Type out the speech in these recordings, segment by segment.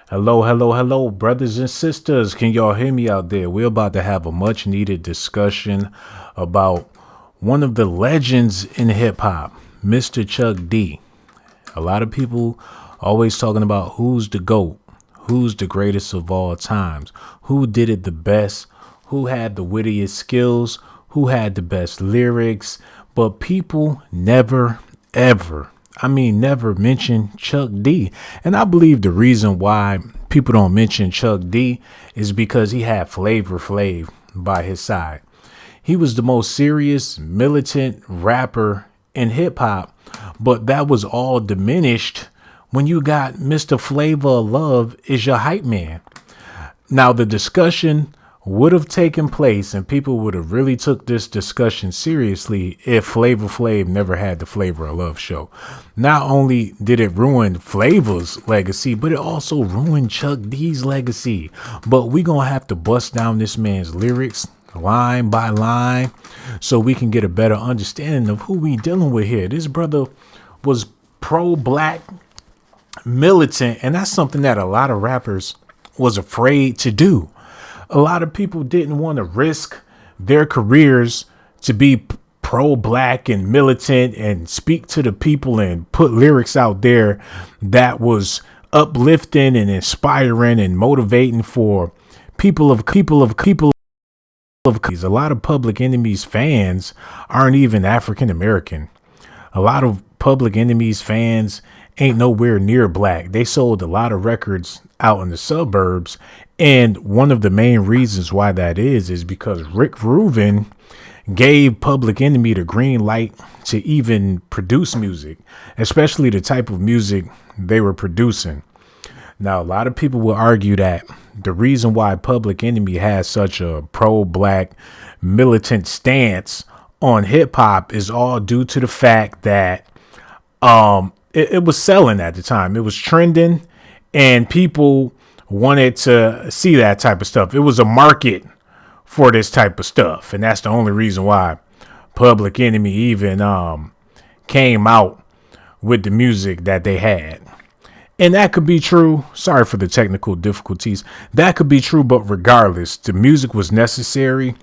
Hello, hello, hello, brothers and sisters. Can y'all hear me out there? We're about to have a much needed discussion about one of the legends in hip hop, Mr. Chuck D. A lot of people always talking about who's the GOAT, who's the greatest of all times, who did it the best, who had the wittiest skills, who had the best lyrics, but people never, ever, never mention Chuck D. And I believe the reason why people don't mention Chuck D is because he had Flavor Flav by his side. He was the most serious, militant rapper in hip hop, but that was all diminished when you got Mr. Flavor of Love is your hype man. Now the discussion would have taken place and people would have really took this discussion seriously if Flavor Flav never had the Flavor of Love show. Not only did it ruin Flavor's legacy, but it also ruined Chuck D's legacy. But we gonna have to bust down this man's lyrics line by line so we can get a better understanding of who we dealing with here. This brother was pro-black, militant, and that's something that a lot of rappers was afraid to do. A lot of people didn't want to risk their careers to be pro-black and militant and speak to the people and put lyrics out there that was uplifting and inspiring and motivating for people of a lot of Public Enemy's fans aren't even African American. A lot of Public Enemy's fans ain't nowhere near black. They sold a lot of records out in the suburbs. And one of the main reasons why that is because Rick Rubin gave Public Enemy the green light to even produce music, especially the type of music they were producing. Now, a lot of people will argue that the reason why Public Enemy has such a pro-black militant stance on hip hop is all due to the fact that it was selling at the time. It was trending and people wanted to see that type of stuff. It was a market for this type of stuff. And that's the only reason why Public Enemy even came out with the music that they had. And that could be true. Sorry for the technical difficulties. That could be true, but regardless, the music was necessary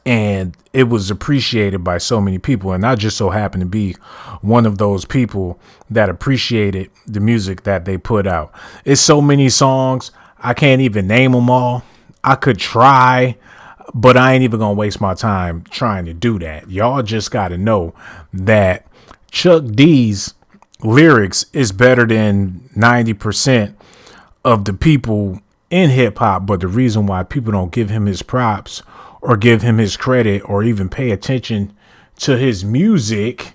and it was appreciated by so many people. And I just so happen to be one of those people that appreciated the music that they put out. It's so many songs. I can't even name them all. I could try, but I ain't even going to waste my time trying to do that. Y'all just got to know that Chuck D's lyrics is better than 90% of the people in hip hop. But the reason why people don't give him his props or give him his credit or even pay attention to his music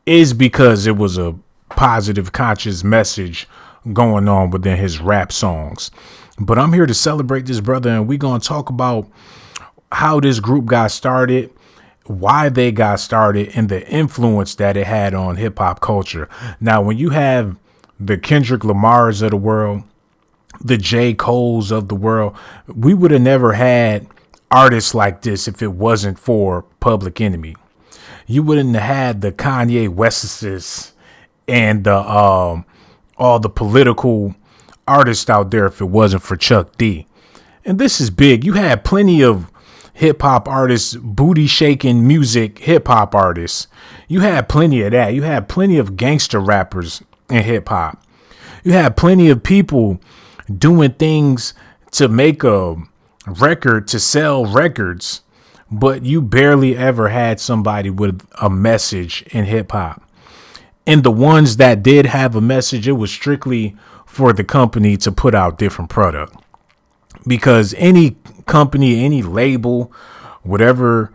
is because it was a positive, conscious message going on within his rap songs. But I'm here to celebrate this brother, and we're going to talk about how this group got started, why they got started, and the influence that it had on hip hop culture. Now, when you have the Kendrick Lamars of the world, the J. Cole's of the world, we would have never had artists like this if it wasn't for Public Enemy. You wouldn't have had the Kanye West's and the all the political artists out there if it wasn't for Chuck D. And this is big. You had plenty of hip hop artists, booty shaking music, hip hop artists. You had plenty of that. You had plenty of gangster rappers in hip hop. You had plenty of people doing things to make a record, to sell records, but you barely ever had somebody with a message in hip hop. And the ones that did have a message, it was strictly for the company to put out different product. Because any company, any label, whatever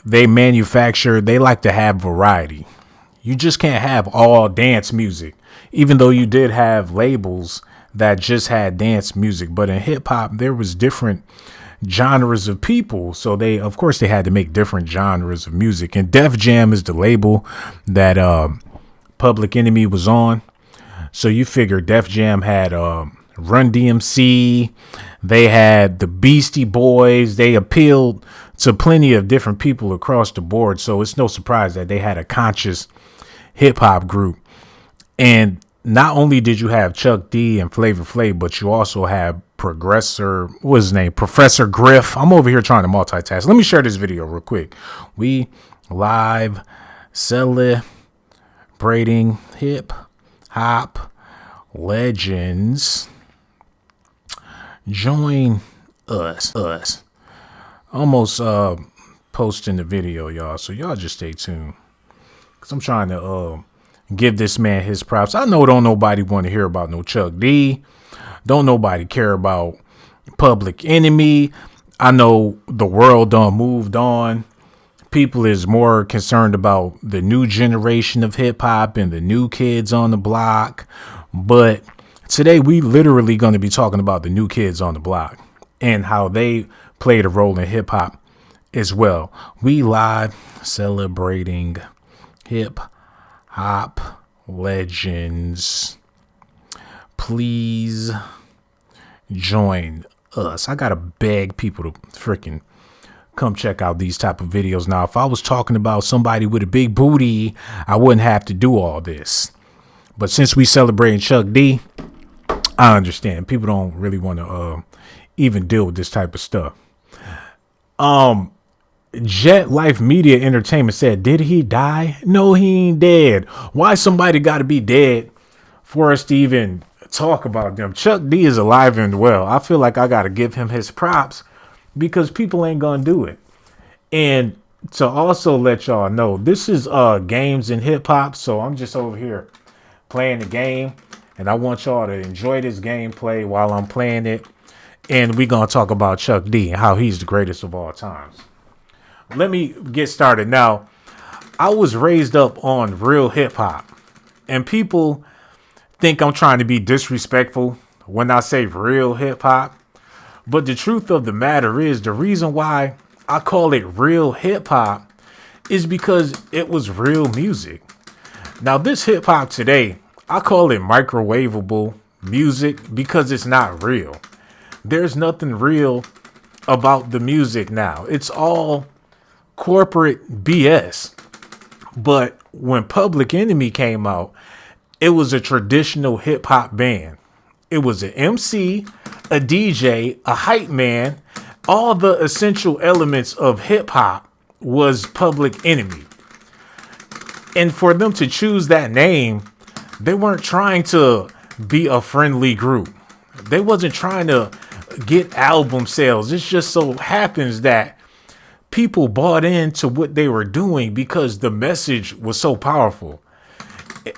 they manufacture, they like to have variety. You just can't have all dance music, even though you did have labels that just had dance music. But in hip hop, there was different genres of people. So of course, they had to make different genres of music. And Def Jam is the label that Public Enemy was on. So you figure Def Jam had Run DMC. They had the Beastie Boys. They appealed to plenty of different people across the board. So it's no surprise that they had a conscious hip hop group. And not only did you have Chuck D and Flavor Flav, but you also have what's his name? Professor Griff. I'm over here trying to multitask. Let me share this video real quick. We live celebrating hip hop legends. Join us. Almost posting the video, y'all. So y'all just stay tuned. Cause I'm trying to give this man his props. I know don't nobody want to hear about no Chuck D. Don't nobody care about Public Enemy. I know the world done moved on. People is more concerned about the new generation of hip hop and the new kids on the block. But today we literally going to be talking about the new kids on the block and how they played a role in hip hop as well. We live celebrating hip hop legends. Please join us. I gotta beg people to freaking come check out these type of videos. Now, if I was talking about somebody with a big booty, I wouldn't have to do all this. But since we celebrating Chuck D, I understand people don't really want to even deal with this type of stuff. Jet Life Media Entertainment said, did he die? No, he ain't dead. Why somebody got to be dead for us to even talk about them? Chuck D is alive and well. I feel like I got to give him his props because people ain't going to do it. And to also let y'all know, this is games in hip hop. So I'm just over here playing the game and I want y'all to enjoy this gameplay while I'm playing it. And we're going to talk about Chuck D and how he's the greatest of all times. Let me get started. Now, I was raised up on real hip hop, and people think I'm trying to be disrespectful when I say real hip hop. But the truth of the matter is, the reason why I call it real hip hop is because it was real music. Now, this hip hop today, I call it microwavable music because it's not real. There's nothing real about the music now. It's all corporate BS. But when Public Enemy came out, it was a traditional hip hop band. It was an MC, a DJ, a hype man. All the essential elements of hip hop was Public Enemy. And for them to choose that name, they weren't trying to be a friendly group. They wasn't trying to get album sales. It just so happens that people bought into what they were doing because the message was so powerful.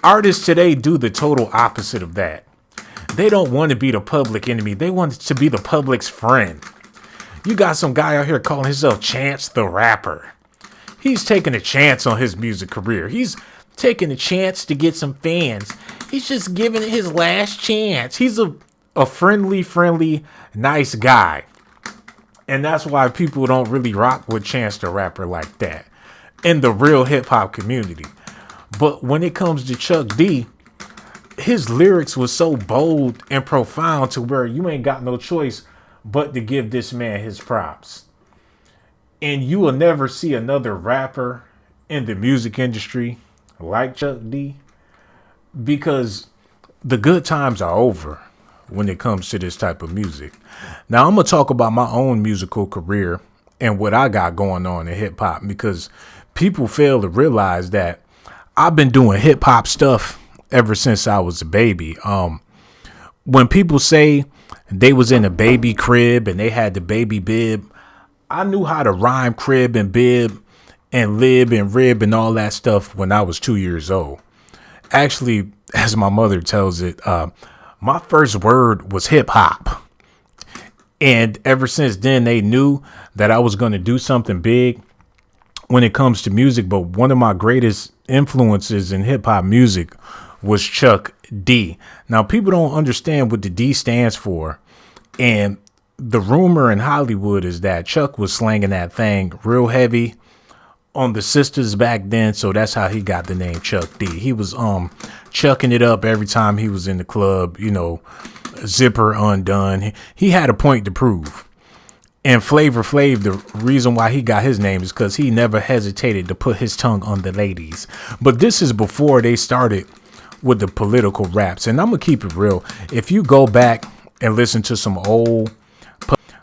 Artists today do the total opposite of that. They don't want to be the Public Enemy. They want to be the public's friend. You got some guy out here calling himself Chance the Rapper. He's taking a chance on his music career. He's taking a chance to get some fans. He's just giving it his last chance. He's a friendly, nice guy. And that's why people don't really rock with Chance the Rapper like that in the real hip hop community. But when it comes to Chuck D, his lyrics was so bold and profound to where you ain't got no choice but to give this man his props. And you will never see another rapper in the music industry like Chuck D because the good times are over when it comes to this type of music. Now, I'm going to talk about my own musical career and what I got going on in hip hop because people fail to realize that I've been doing hip hop stuff ever since I was a baby. When people say they was in a baby crib and they had the baby bib, I knew how to rhyme crib and bib and lib and rib and all that stuff when I was 2 years old. Actually, as my mother tells it, my first word was hip hop. And ever since then, they knew that I was going to do something big when it comes to music. But one of my greatest influences in hip hop music was Chuck D. Now, people don't understand what the D stands for. And the rumor in Hollywood is that Chuck was slanging that thing real heavy on the sisters back then. So that's how he got the name Chuck D. He was chucking it up every time he was in the club, you know, zipper undone. He had a point to prove. And Flavor Flav, the reason why he got his name is because he never hesitated to put his tongue on the ladies. But this is before they started with the political raps. And I'm gonna keep it real. If you go back and listen to some old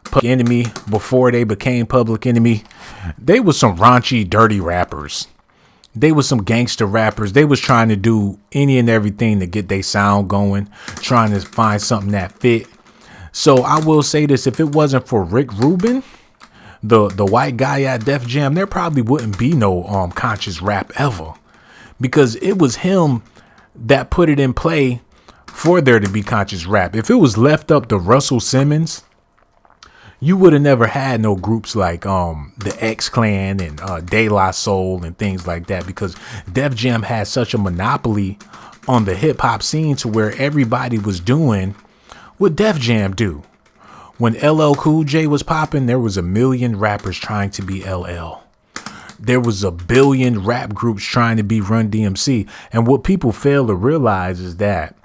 Public Enemy before they became Public Enemy, they was some raunchy, dirty rappers. They was some gangster rappers. They was trying to do any and everything to get their sound going, trying to find something that fit. So I will say this: if it wasn't for Rick Rubin, the white guy at Def Jam, there probably wouldn't be no conscious rap ever, because it was him that put it in play for there to be conscious rap. If it was left up to Russell Simmons, you would have never had no groups like the X Clan and De La Soul and things like that, because Def Jam had such a monopoly on the hip hop scene to where everybody was doing what Def Jam do. When LL Cool J was popping, there was a million rappers trying to be LL. There was a billion rap groups trying to be Run DMC. And what people fail to realize is that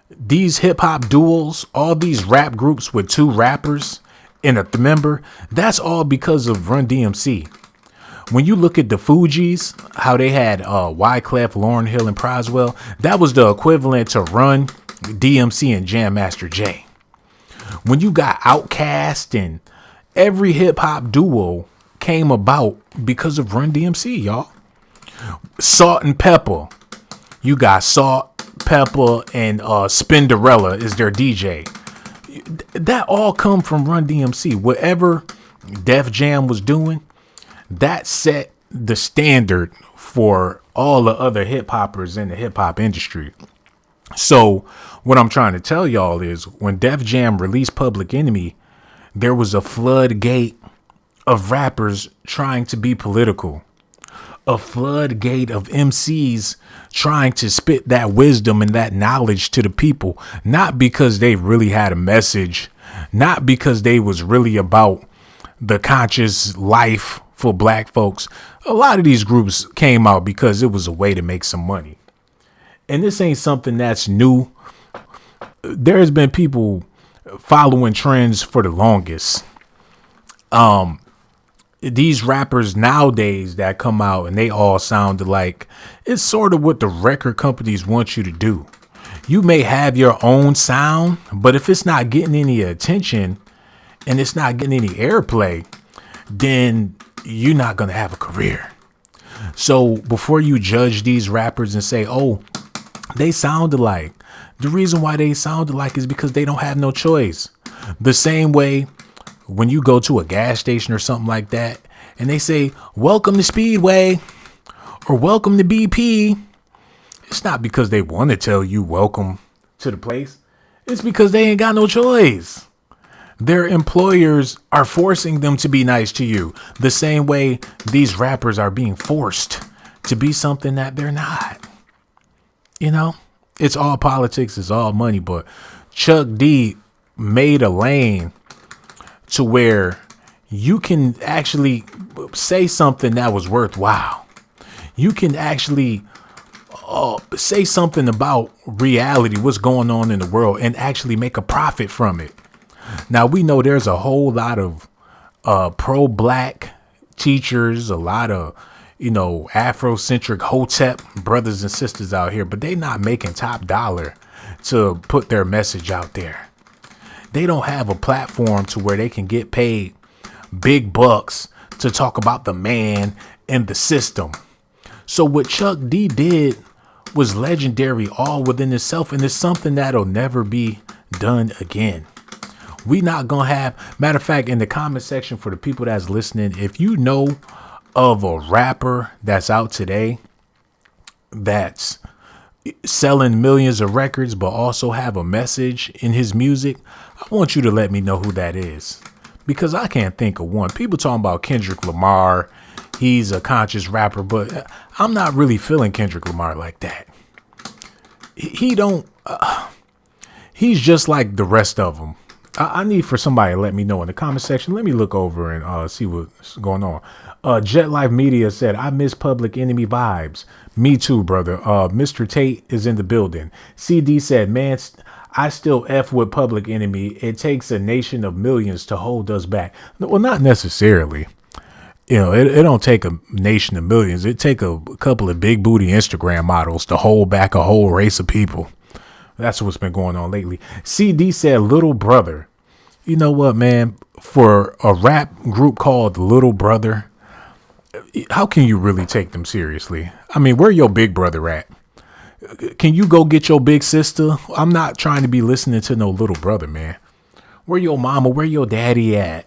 these hip hop duels, all these rap groups with two rappers and a member, that's all because of Run DMC. When you look at the Fugees, how they had Wyclef, Lauryn Hill, and Proswell, that was the equivalent to Run DMC and Jam Master Jay. When you got Outkast, and every hip hop duo came about because of Run DMC, y'all. Salt and Pepper. You got Salt, Pepper, and Spinderella is their DJ. That all come from Run DMC. Whatever Def Jam was doing, that set the standard for all the other hip hoppers in the hip hop industry. So what I'm trying to tell y'all is, when Def Jam released Public Enemy, there was a floodgate of rappers trying to be political, a floodgate of MCs trying to spit that wisdom and that knowledge to the people, not because they really had a message, not because they was really about the conscious life for black folks. A lot of these groups came out because it was a way to make some money. And this ain't something that's new. There has been people following trends for the longest. These rappers nowadays that come out and they all sound alike, it's sort of what the record companies want you to do. You may have your own sound, but if it's not getting any attention and it's not getting any airplay, then you're not going to have a career. So before you judge these rappers and say, oh, they sound alike, the reason why they sound alike is because they don't have no choice. The same way when you go to a gas station or something like that and they say, welcome to Speedway or welcome to BP, it's not because they want to tell you welcome to the place. It's because they ain't got no choice. Their employers are forcing them to be nice to you, the same way these rappers are being forced to be something that they're not. You know, it's all politics, it's all money. But Chuck D made a lane to where you can actually say something that was worthwhile. You can actually say something about reality, what's going on in the world, and actually make a profit from it. Now, we know there's a whole lot of pro-black teachers, a lot of, Afrocentric Hotep brothers and sisters out here, but they not making top dollar to put their message out there. They don't have a platform to where they can get paid big bucks to talk about the man and the system. So what Chuck D did was legendary all within itself, and it's something that'll never be done again. We not gonna have, matter of fact, in the comment section for the people that's listening, if you know of a rapper that's out today that's selling millions of records but also have a message in his music, I want you to let me know who that is, because I can't think of one. People talking about Kendrick Lamar, he's a conscious rapper, but I'm not really feeling Kendrick Lamar like that. He don't he's just like the rest of them. I need for somebody to let me know in the comment section. Let me look over and see what's going on. Jet Life Media said, I miss Public Enemy vibes. Me too, brother. Mr. Tate is in the building. CD said, man, I still F with Public Enemy. It takes a nation of millions to hold us back. Well, not necessarily. You know, it don't take a nation of millions. It take a couple of big booty Instagram models to hold back a whole race of people. That's what's been going on lately. CD said, Little Brother. You know what, man? For a rap group called Little Brother, how can you really take them seriously? I mean, where your big brother at? Can you go get your big sister? I'm not trying to be listening to no Little Brother, man. Where your mama, where your daddy at?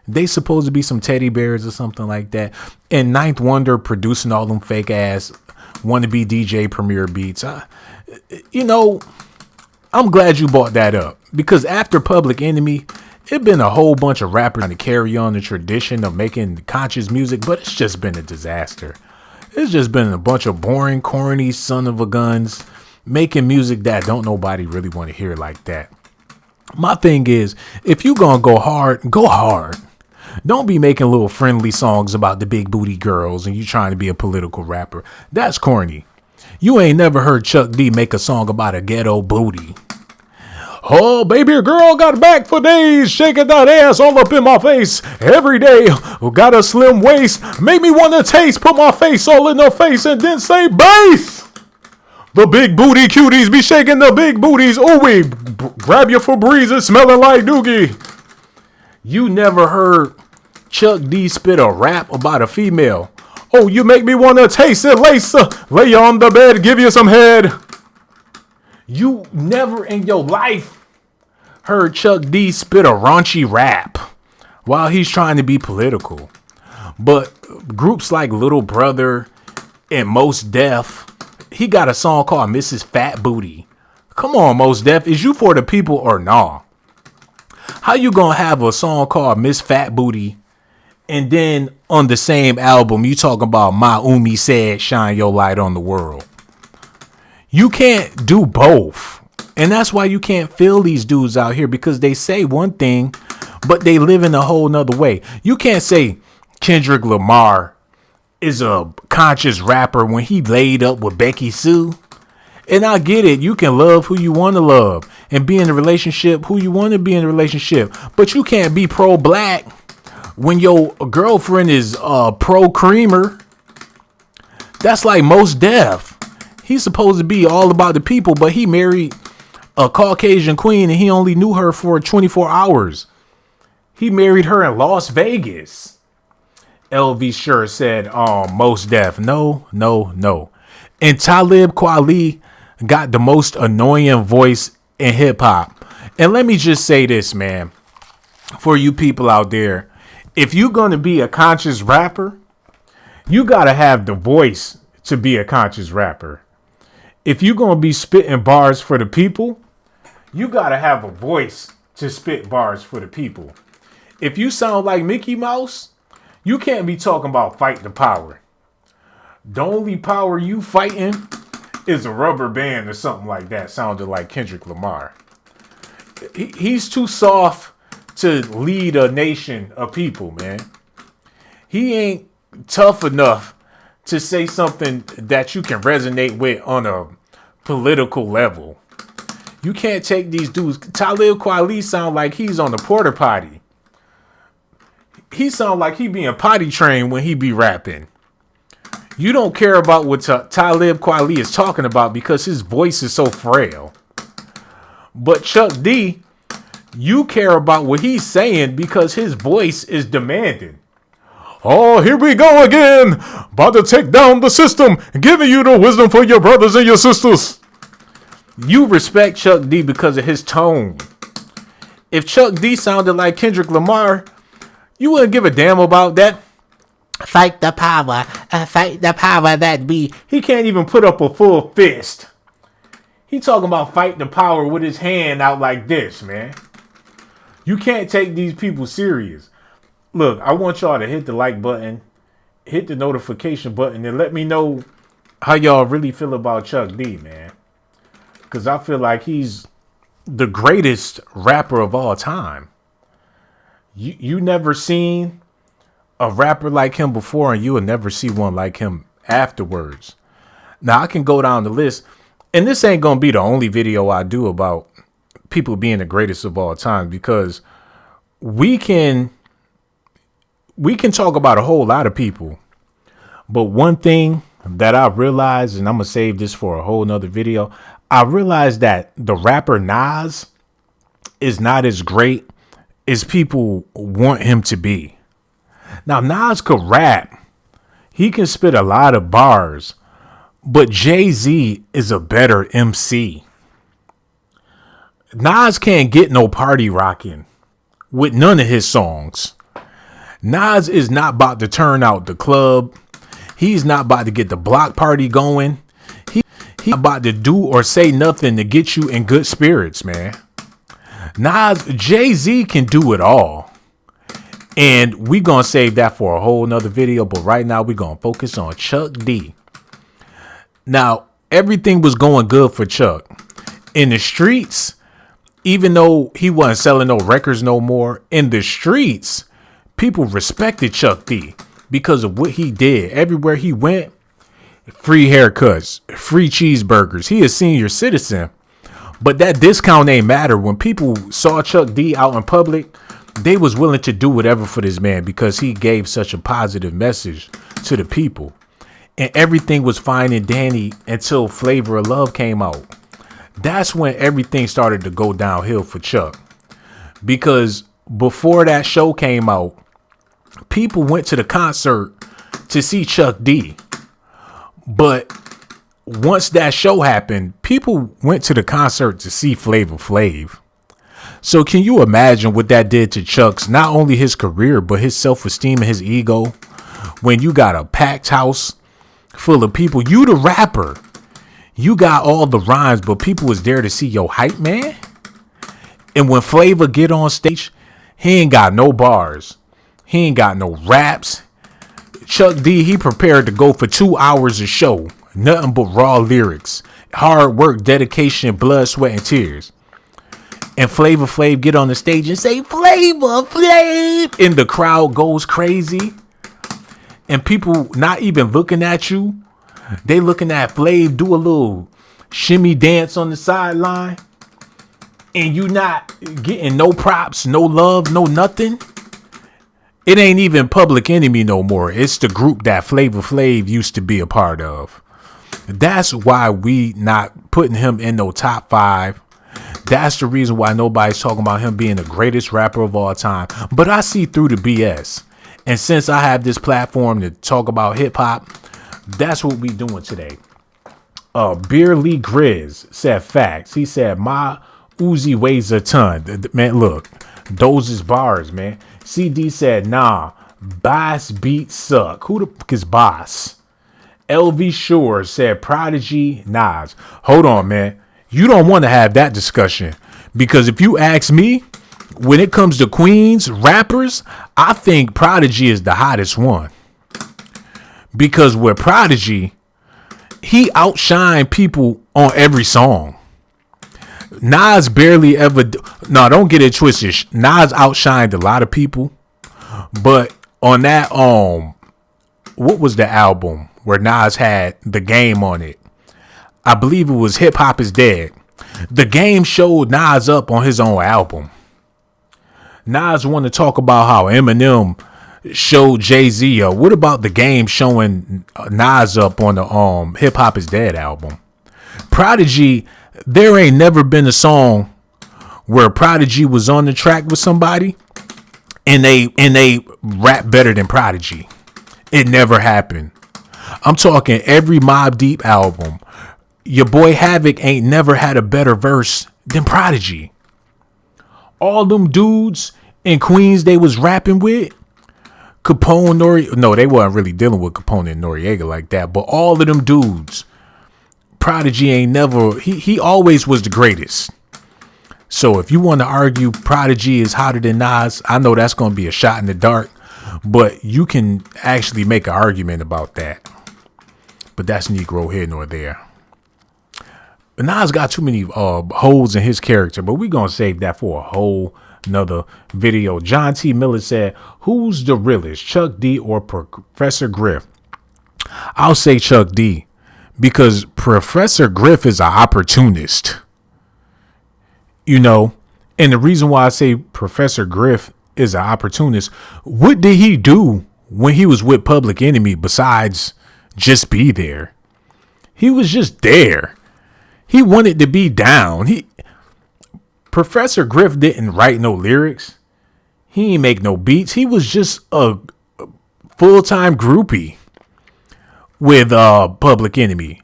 They supposed to be some teddy bears or something like that. And Ninth Wonder producing all them fake ass wannabe DJ Premier beats. You know, I'm glad you brought that up, because after Public Enemy, it been a whole bunch of rappers trying to carry on the tradition of making conscious music, but it's just been a disaster. It's just been a bunch of boring, corny son of a guns making music that don't nobody really want to hear like that. My thing is, if you gonna go hard, go hard. Don't be making little friendly songs about the big booty girls and you trying to be a political rapper. That's corny. You ain't never heard Chuck D make a song about a ghetto booty. Oh, baby girl got back for days, shaking that ass all up in my face every day. Got a slim waist, make me want to taste, put my face all in her face and then say bass. The big booty cuties be shaking the big booties. Oh, we grab your Febreze, it's smelling like doogie. You never heard Chuck D spit a rap about a female. Oh, you make me want to taste it, lace, lay on the bed, give you some head. You never in your life heard Chuck D spit a raunchy rap while he's trying to be political. But groups like Little Brother and Mos Def, he got a song called Mrs. Fat Booty. Come on, Mos Def, is you for the people or nah? How you gonna have a song called Miss Fat Booty and then on the same album you talking about My Umi Said Shine Your Light on the World? You can't do both. And that's why you can't feel these dudes out here, because they say one thing, but they live in a whole nother way. You can't say Kendrick Lamar is a conscious rapper when he laid up with Becky Sue. And I get it. You can love who you want to love and be in a relationship who you want to be in a relationship. But you can't be pro-black when your girlfriend is pro-creamer. That's like Mos Def. He's supposed to be all about the people, but he married a Caucasian queen and he only knew her for 24 hours. He married her in Las Vegas. LV Sure said, Mos Def. No. And Talib Kweli got the most annoying voice in hip hop. And let me just say this, man, for you people out there, if you're going to be a conscious rapper, you got to have the voice to be a conscious rapper. If you're going to be spitting bars for the people, you got to have a voice to spit bars for the people. If you sound like Mickey Mouse, you can't be talking about fight the power. The only power you fighting is a rubber band or something like that. Sounded like Kendrick Lamar. He's too soft to lead a nation of people, man. He ain't tough enough to say something that you can resonate with on a political level. You can't take these dudes. Talib Kweli sound like he's on the porta potty. He sound like he being potty trained when he be rapping. You don't care about what Talib Kweli is talking about because his voice is so frail. But Chuck D, you care about what he's saying because his voice is demanding. Oh, here we go again. About to take down the system, giving you the wisdom for your brothers and your sisters. You respect Chuck D because of his tone. If Chuck D sounded like Kendrick Lamar, you wouldn't give a damn about that. Fight the power that be. He can't even put up a full fist. He talking about fight the power with his hand out like this, man. You can't take these people serious. Look, I want y'all to hit the like button, hit the notification button, and let me know how y'all really feel about Chuck D, man. Because I feel like he's the greatest rapper of all time. You never seen a rapper like him before, and you will never see one like him afterwards. Now, I can go down the list, and this ain't going to be the only video I do about people being the greatest of all time, because we can we can talk about a whole lot of people, but one thing that I realized, and I'm gonna save this for a whole nother video, I realized that the rapper Nas is not as great as people want him to be. Now, Nas could rap. He can spit a lot of bars, but Jay-Z is a better MC. Nas can't get no party rocking with none of his songs. Nas is not about to turn out the club. He's not about to get the block party going. He's about to do or say nothing to get you in good spirits, man. Jay-Z can do it all. And we gonna save that for a whole nother video. But right now we gonna focus on Chuck D. Now, everything was going good for Chuck. In the streets, even though he wasn't selling no records no more, in the streets, people respected Chuck D because of what he did. Everywhere he went, free haircuts, free cheeseburgers. He a senior citizen. But that discount ain't matter. When people saw Chuck D out in public, they was willing to do whatever for this man because he gave such a positive message to the people. And everything was fine and dandy until Flavor of Love came out. That's when everything started to go downhill for Chuck. Because before that show came out, people went to the concert to see Chuck D. But once that show happened, people went to the concert to see Flavor Flav. So can you imagine what that did to Chuck's, not only his career, but his self-esteem and his ego? When you got a packed house full of people, you the rapper, you got all the rhymes, but people was there to see your hype man. And when Flavor get on stage, he ain't got no bars. He ain't got no raps. Chuck D, he prepared to go for 2 hours of show. Nothing but raw lyrics, hard work, dedication, blood, sweat, and tears. And Flavor Flav get on the stage and say, Flavor Flav, and the crowd goes crazy. And people not even looking at you. They looking at Flav do a little shimmy dance on the sideline. And you not getting no props, no love, no nothing. It ain't even Public Enemy no more. It's the group that Flavor Flav used to be a part of. That's why we not putting him in no top 5. That's the reason why nobody's talking about him being the greatest rapper of all time. But I see through the BS. And since I have this platform to talk about hip hop, that's what we doing today. Beer Lee Grizz said facts. He said, my Uzi weighs a ton. Man, look, those is bars, man. CD said, nah, Boss beats suck. Who the fuck is Boss? LV Shore said, Prodigy, Nas. Hold on, man. You don't want to have that discussion. Because if you ask me, when it comes to Queens rappers, I think Prodigy is the hottest one. Because with Prodigy, he outshined people on every song. Nas barely ever. No, don't get it twisted. Nas outshined a lot of people. But on that, what was the album where Nas had The Game on it? I believe it was Hip Hop Is Dead. The Game showed Nas up on his own album. Nas wanted to talk about how Eminem showed Jay-Z. What about The Game showing Nas up on the Hip Hop Is Dead album? Prodigy, there ain't never been a song where Prodigy was on the track with somebody and they rap better than Prodigy. It never happened. I'm talking every Mobb Deep album. Your boy Havoc ain't never had a better verse than Prodigy. All them dudes in Queens they was rapping with, Capone, Noriega. No, they wasn't really dealing with Capone and Noriega like that. But all of them dudes, Prodigy ain't never. He always was the greatest. So if you want to argue Prodigy is hotter than Nas, I know that's going to be a shot in the dark. But you can actually make an argument about that. But that's Negro here nor there. But Nas got too many holes in his character, but we're going to save that for a whole nother video. John T. Miller said, who's the realest, Chuck D or Professor Griff? I'll say Chuck D because Professor Griff is an opportunist. You know, and the reason why I say Professor Griff is an opportunist. What did he do when he was with Public Enemy besides just be there? He was just there. He wanted to be down. Professor Griff didn't write no lyrics. He ain't make no beats. He was just a full-time groupie with Public Enemy.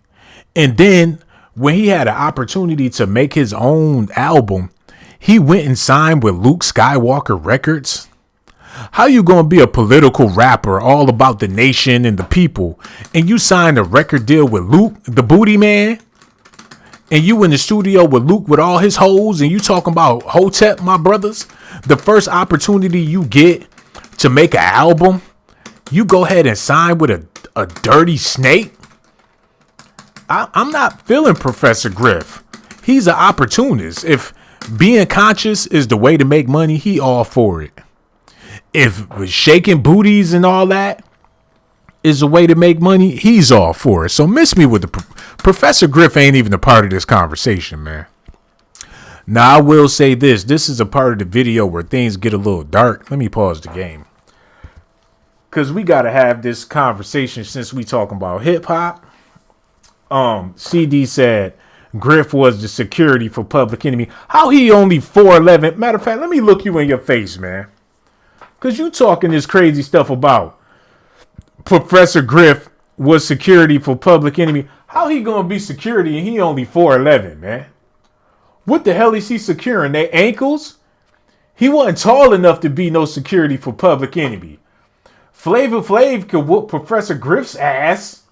And then when he had an opportunity to make his own album, he went and signed with Luke Skywalker Records. How you gonna be a political rapper all about the nation and the people, and you signed a record deal with Luke, the Booty Man, and you in the studio with Luke with all his hoes, and you talking about Hotep, my brothers? The first opportunity you get to make an album, you go ahead and sign with a dirty snake? I'm not feeling Professor Griff. He's an opportunist. If being conscious is the way to make money, he all for it. If shaking booties and all that is the way to make money, he's all for it. So miss me with the Professor Griff ain't even a part of this conversation, man. Now, I will say this. This is a part of the video where things get a little dark. Let me pause the game, because we got to have this conversation since we talking about hip hop. CD said Griff was the security for Public Enemy. How he only 4'11"? Matter of fact, let me look you in your face, man. Because you talking this crazy stuff about Professor Griff was security for Public Enemy. How he going to be security and he only 4'11", man? What the hell is he securing? Their ankles? He wasn't tall enough to be no security for Public Enemy. Flavor Flav could whoop Professor Griff's ass.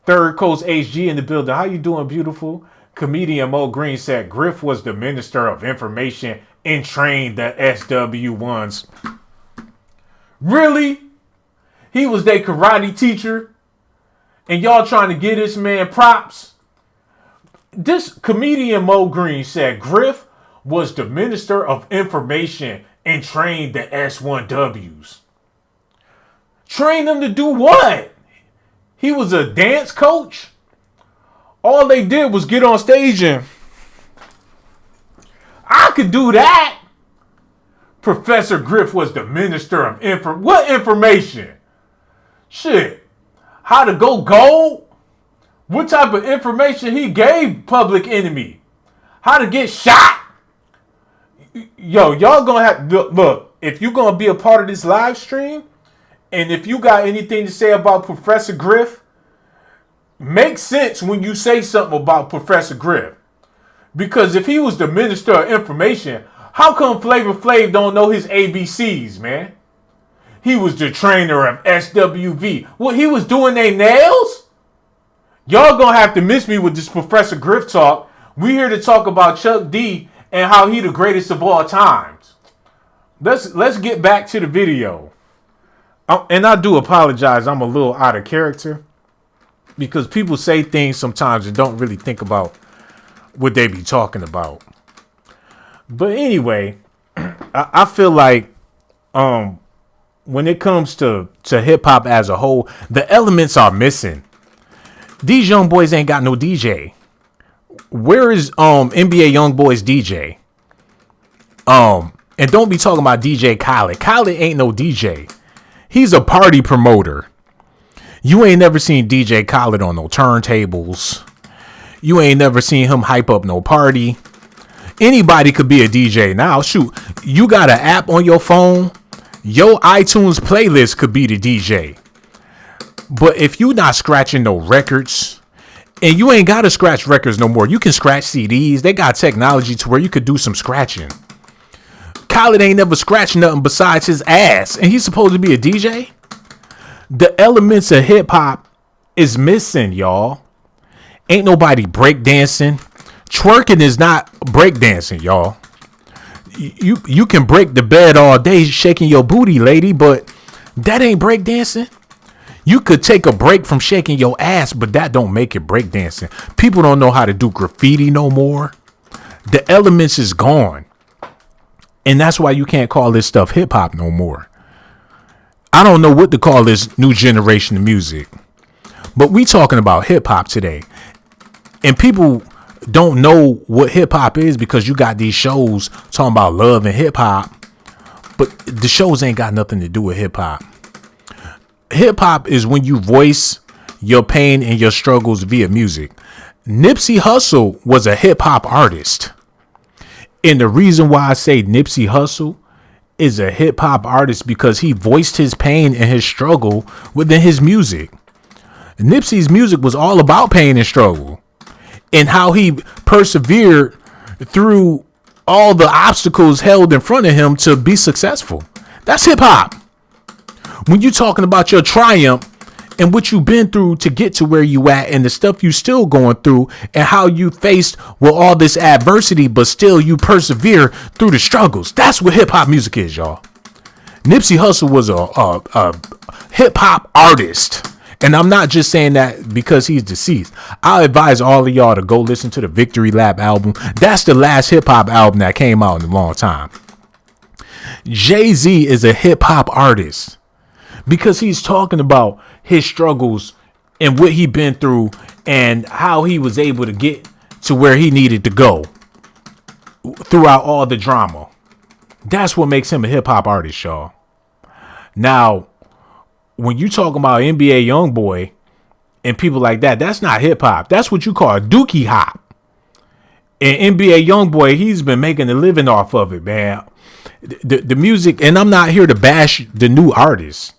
Third Coast HG in the building. How you doing, beautiful? Comedian Mo Green said Griff was the Minister of Information and trained the SW1s. Really? He was their karate teacher? And y'all trying to give this man props? This comedian Mo Green said Griff was the Minister of Information and trained the S1Ws. Train them to do what? He was a dance coach? All they did was get on stage and I could do that. Professor Griff was the Minister of what information? Shit. How to go gold? What type of information he gave Public Enemy? How to get shot? Yo, y'all gonna have look, if you gonna be a part of this live stream, and if you got anything to say about Professor Griff, make sense when you say something about Professor Griff. Because if he was the Minister of Information, how come Flavor Flav don't know his ABCs, man? He was the trainer of SWV. What, he was doing their nails? Y'all gonna have to miss me with this Professor Griff talk. We here to talk about Chuck D and how he the greatest of all times. Let's get back to the video. And I do apologize. I'm a little out of character because people say things sometimes and don't really think about what they be talking about. But anyway, I feel like when it comes to hip hop as a whole, the elements are missing. These young boys ain't got no DJ. Where is NBA YoungBoy's DJ? And don't be talking about DJ Khaled. Khaled ain't no DJ. He's a party promoter. You ain't never seen DJ Khaled on no turntables. You ain't never seen him hype up no party. Anybody could be a DJ now. Shoot, you got an app on your phone. Your iTunes playlist could be the DJ. But if you not scratching no records, and you ain't got to scratch records no more, you can scratch CDs. They got technology to where you could do some scratching. Khaled ain't never scratched nothing besides his ass, and he's supposed to be a DJ? The elements of hip hop is missing, y'all. Ain't nobody breakdancing. Twerking is not breakdancing, y'all. You can break the bed all day shaking your booty, lady, but that ain't breakdancing. You could take a break from shaking your ass, but that don't make it breakdancing. People don't know how to do graffiti no more. The elements is gone. And that's why you can't call this stuff hip hop no more. I don't know what to call this new generation of music. But we talking about hip hop today. And people don't know what hip hop is because you got these shows talking about love and hip hop. But the shows ain't got nothing to do with hip hop. Hip hop is when you voice your pain and your struggles via music. Nipsey Hussle was a hip hop artist. And the reason why I say Nipsey Hussle is a hip hop artist because he voiced his pain and his struggle within his music. Nipsey's music was all about pain and struggle and how he persevered through all the obstacles held in front of him to be successful. That's hip hop. When you're talking about your triumph and what you've been through to get to where you at and the stuff you still going through and how you faced with all this adversity, but still you persevere through the struggles. That's what hip hop music is, y'all. Nipsey Hussle was a hip hop artist. And I'm not just saying that because he's deceased. I advise all of y'all to go listen to the Victory Lap album. That's the last hip hop album that came out in a long time. Jay-Z is a hip hop artist because he's talking about his struggles and what he been through and how he was able to get to where he needed to go throughout all the drama. That's what makes him a hip hop artist, y'all. Now, when you talk about NBA Youngboy and people like that, that's not hip hop. That's what you call a dookie hop. And NBA Youngboy, he's been making a living off of it, man. The music, and I'm not here to bash the new artists,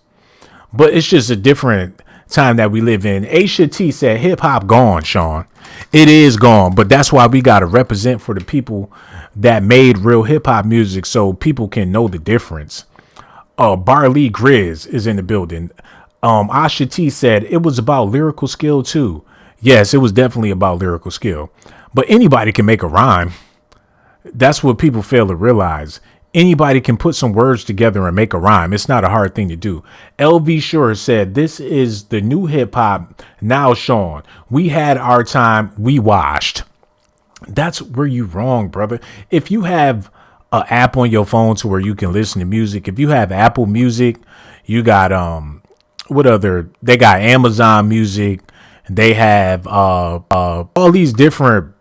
but it's just a different time that we live in. S.A.T said hip hop gone, Sean. It is gone, but that's why we got to represent for the people that made real hip hop music so people can know the difference. Barley Grizz is in the building. S.A.T said it was about lyrical skill too. Yes, it was definitely about lyrical skill, but anybody can make a rhyme. That's what people fail to realize. Anybody can put some words together and make a rhyme. It's not a hard thing to do. LV Shore said, this is the new hip hop now, Sean. We had our time. We washed. That's where you wrong, brother. If you have an app on your phone to where you can listen to music, if you have Apple Music, you got they got Amazon Music. They have all these different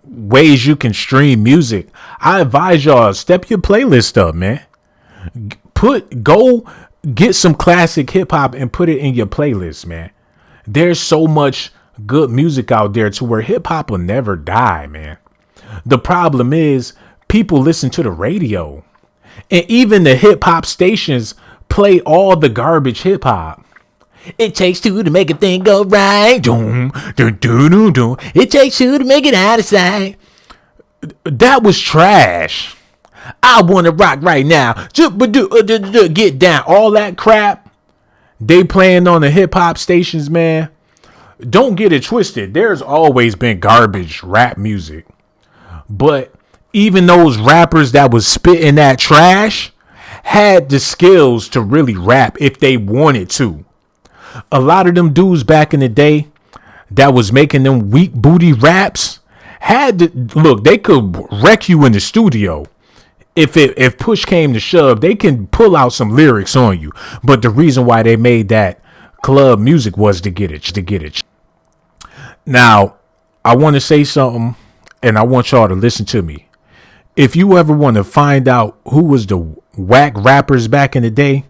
ways you can stream music. I advise y'all step your playlist up, man. Go get some classic hip hop and put it in your playlist, man. There's so much good music out there to where hip hop will never die, man. The problem is people listen to the radio, and even the hip hop stations play all the garbage hip hop. It takes two to make a thing go right. Doom, doom, doom, doom, doom. It takes two to make it out of sight. That was trash. I want to rock right now. Get down. All that crap they playing on the hip hop stations, man. Don't get it twisted. There's always been garbage rap music. But even those rappers that was spitting that trash had the skills to really rap if they wanted to. A lot of them dudes back in the day that was making them weak booty raps had to look, they could wreck you in the studio. If push came to shove, they can pull out some lyrics on you. But the reason why they made that club music was to get it. Now, I want to say something, and I want y'all to listen to me. If you ever want to find out who was the whack rappers back in the day,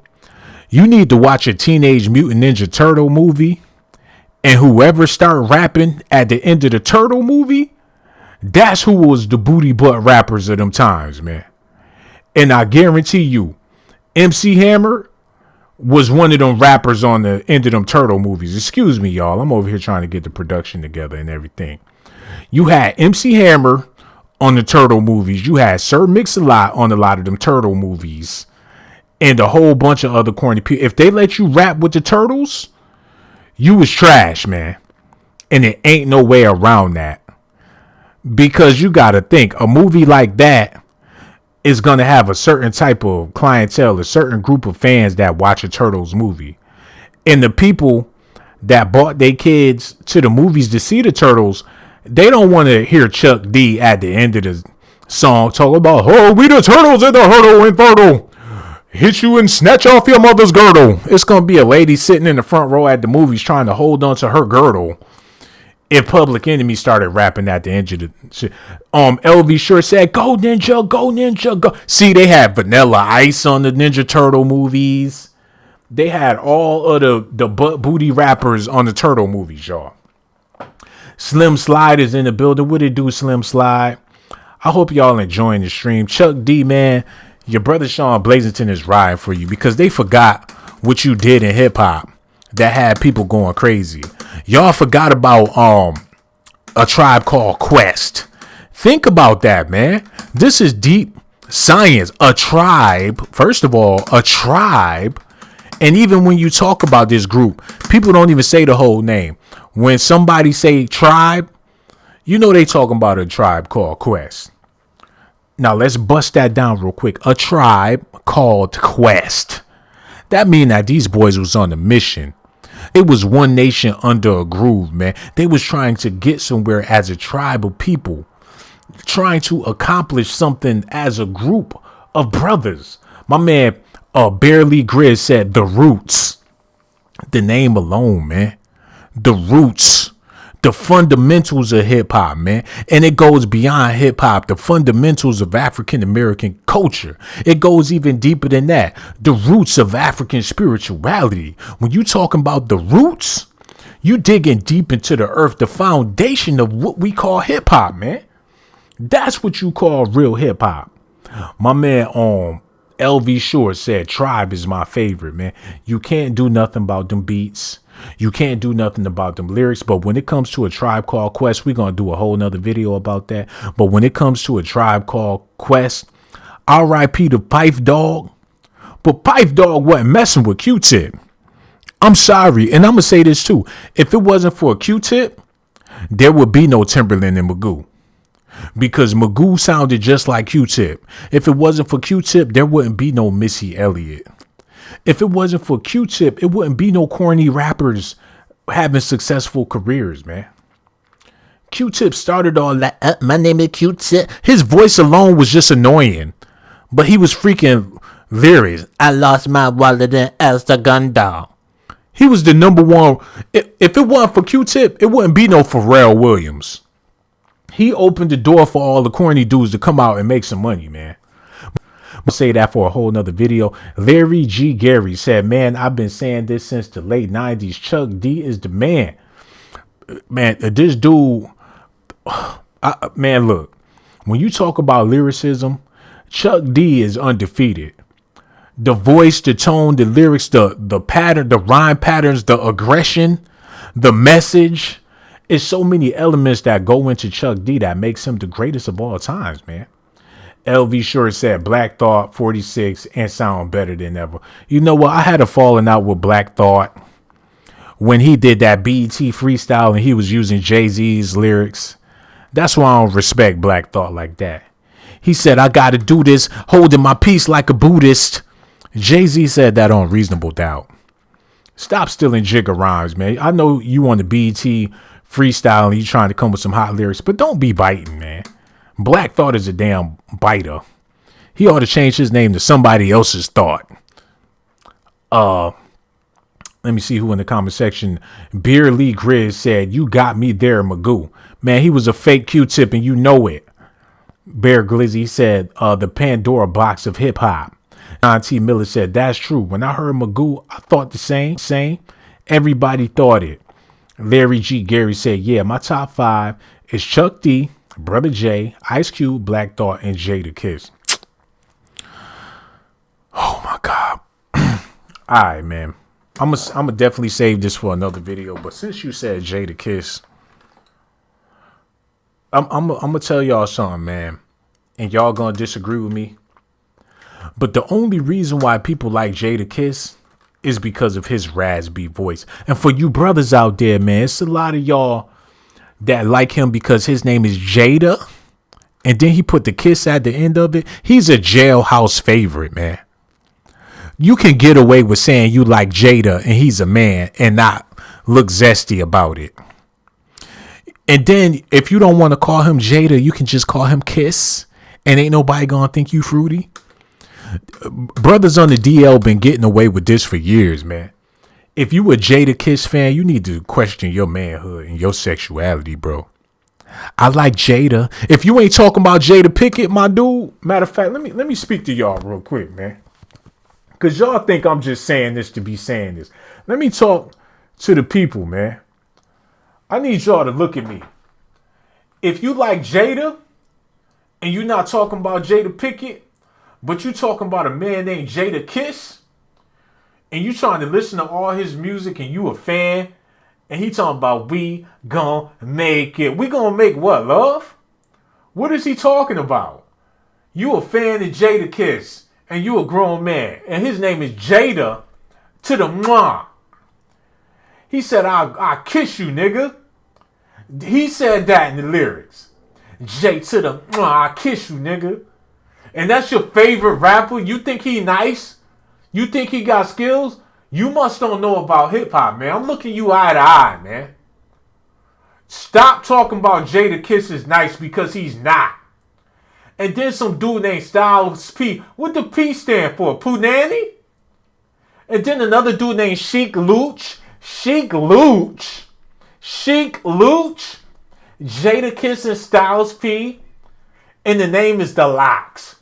you need to watch a Teenage Mutant Ninja Turtle movie, and whoever start rapping at the end of the Turtle movie, that's who was the booty butt rappers of them times, man. And I guarantee you, MC Hammer was one of them rappers on the end of them Turtle movies. Excuse me, y'all. I'm over here trying to get the production together and everything. You had MC Hammer on the Turtle movies. You had Sir Mix-a-Lot on a lot of them Turtle movies. And a whole bunch of other corny people. If they let you rap with the Turtles, you was trash, man. And it ain't no way around that. Because you got to think, a movie like that is going to have a certain type of clientele, a certain group of fans that watch a Turtles movie. And the people that brought their kids to the movies to see the Turtles, they don't want to hear Chuck D at the end of the song talk about, oh, we the Turtles in the hurdle infertile. Hit you and snatch off your mother's girdle. It's going to be a lady sitting in the front row at the movies trying to hold on to her girdle. if Public Enemy started rapping at the end of the shit. LV Short said, "Go Ninja, go Ninja, go." See, they had Vanilla Ice on the Ninja Turtle movies. They had all of the butt booty rappers on the Turtle movies, y'all. Slim Slide is in the building. What it do, Slim Slide? I hope y'all enjoying the stream. Chuck D, man, your brother Sean Blazington is riding for you because they forgot what you did in hip hop that had people going crazy. Y'all forgot about A Tribe Called Quest. Think about that, man. This is deep science. A tribe, first of all, a tribe. And even when you talk about this group, people don't even say the whole name. When somebody say tribe, you know they talking about A Tribe Called Quest. Now let's bust that down real quick. A Tribe Called Quest. That mean that these boys was on a mission. It was one nation under a groove, man. They was trying to get somewhere as a tribe of people, trying to accomplish something as a group of brothers. My man, Barely Grizz said the roots. The name alone, man. The roots. The fundamentals of hip hop, man. And it goes beyond hip hop. The fundamentals of African American culture. It goes even deeper than that. The roots of African spirituality. When you talking about the roots, you digging deep into the earth, the foundation of what we call hip hop, man. That's what you call real hip hop. My man LV Short said Tribe is my favorite, man. You can't do nothing about them beats. You can't do nothing about them lyrics. But when it comes to A Tribe Called Quest, we're going to do a whole nother video about that. But when it comes to A Tribe Called Quest, R.I.P. to Pipe Dog. But Pipe Dog wasn't messing with Q-Tip. I'm sorry. And I'm going to say this too. If it wasn't for Q-Tip, there would be no Timberland and Magoo. Because Magoo sounded just like Q-Tip. If it wasn't for Q-Tip, there wouldn't be no Missy Elliott. If it wasn't for Q-Tip, it wouldn't be no corny rappers having successful careers, man. Q-Tip started all that. My name is Q-Tip. His voice alone was just annoying. But he was freaking lyrics. I lost my wallet and asked the gun down. He was the number one. If it wasn't for Q-Tip, it wouldn't be no Pharrell Williams. He opened the door for all the corny dudes to come out and make some money, man. I'll say that for a whole nother video. Larry G. Gary said, man, I've been saying this since the late 90s. Chuck D is the man. Man, this dude, man, look, when you talk about lyricism, Chuck D is undefeated. The voice, the tone, the lyrics, the pattern, the rhyme patterns, the aggression, the message. It's so many elements that go into Chuck D that makes him the greatest of all times, man. LV Short said Black Thought 46 and sound better than ever. You know what? I had a falling out with Black Thought when he did that BET freestyle and he was using Jay-Z's lyrics. That's why I don't respect Black Thought like that. He said, I got to do this holding my peace like a Buddhist. Jay-Z said that on Reasonable Doubt. Stop stealing Jigga rhymes, man. I know you on the BET freestyle and you trying to come with some hot lyrics, but don't be biting, man. Black Thought is a damn biter. He ought to change his name to somebody else's Thought. Let me see who in the comment section. Beer Lee Grizz said, you got me there, Magoo. Man, he was a fake Q-Tip and you know it. Bear Glizzy said, the Pandora box of hip hop. John T. Miller said, that's true. When I heard Magoo, I thought the same. Everybody thought it. Larry G. Gary said, yeah, my top 5 is Chuck D, Brother J, Ice Cube, Black Thought, and Jada Kiss. Oh my God. All right, man. I'm gonna definitely save this for another video. But since you said Jada Kiss, I'm gonna tell y'all something, man. And y'all gonna disagree with me. But the only reason why people like Jada Kiss is because of his raspy voice. And for you brothers out there, man, it's a lot of y'all that like him because his name is Jada. And then he put the kiss at the end of it. He's a jailhouse favorite, man. You can get away with saying you like Jada and he's a man and not look zesty about it. And then if you don't want to call him Jada, you can just call him Kiss. And ain't nobody gonna think you fruity. Brothers on the DL been getting away with this for years, man. If you a Jada Kiss fan, you need to question your manhood and your sexuality, bro. I like Jada. If you ain't talking about Jada Pickett, my dude, matter of fact, let me speak to y'all real quick, man. Cause y'all think I'm just saying this to be saying this. Let me talk to the people, man. I need y'all to look at me. If you like Jada and you're not talking about Jada Pickett, but you talking about a man named Jada Kiss, and you trying to listen to all his music and you a fan, and he talking about we gonna make it. We gonna make what, love? What is he talking about? You a fan of Jada Kiss, and you a grown man, and his name is Jada to the mwah. He said, I kiss you, nigga. He said that in the lyrics. J to the mwah, I kiss you, nigga. And that's your favorite rapper? You think he nice? You think he got skills? You must don't know about hip hop, man. I'm looking you eye to eye, man. Stop talking about Jada Kiss is nice because he's not. And then some dude named Styles P. What the P stand for? Punani? And then another dude named Sheik Luch. Sheik Luch. Jada Kiss and Styles P. And the name is The Locks.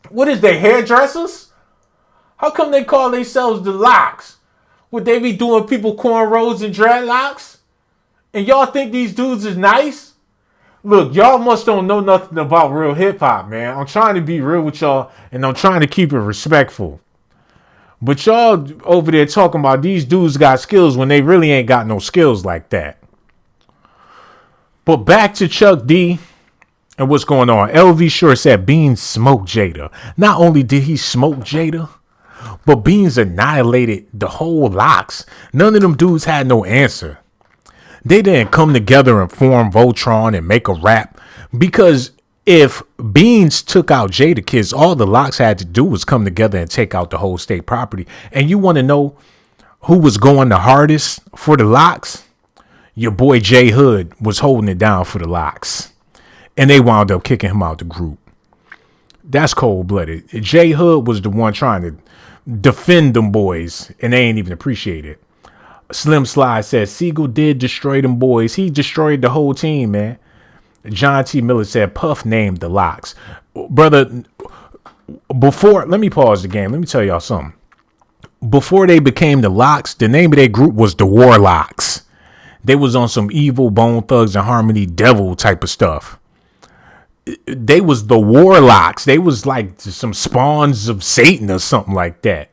What is they, hairdressers? How come they call themselves The Locks? Would they be doing people cornrows and dreadlocks? And y'all think these dudes is nice? Look, y'all must don't know nothing about real hip hop, man. I'm trying to be real with y'all, and I'm trying to keep it respectful. But y'all over there talking about these dudes got skills when they really ain't got no skills like that. But back to Chuck D and what's going on. LV Short said Beans smoked Jada. Not only did he smoke Jada, but Beans annihilated the whole Locks. None of them dudes had no answer. They didn't come together and form Voltron and make a rap. Because if Beans took out Jada Kiss, all the Locks had to do was come together and take out the whole state property. And you want to know who was going the hardest for the Locks? Your boy J Hood was holding it down for the Locks. And they wound up kicking him out the group. That's cold-blooded. J Hood was the one trying to defend them boys, and they ain't even appreciate it. Slim Slide says Siegel did destroy them boys. He destroyed the whole team, man. John T. Miller said Puff named the Locks. Brother, let me pause the game. Let me tell y'all something. Before they became the Locks, the name of their group was the Warlocks. They was on some evil Bone Thugs and Harmony devil type of stuff. They was the Warlocks. They was like some spawns of Satan or something like that.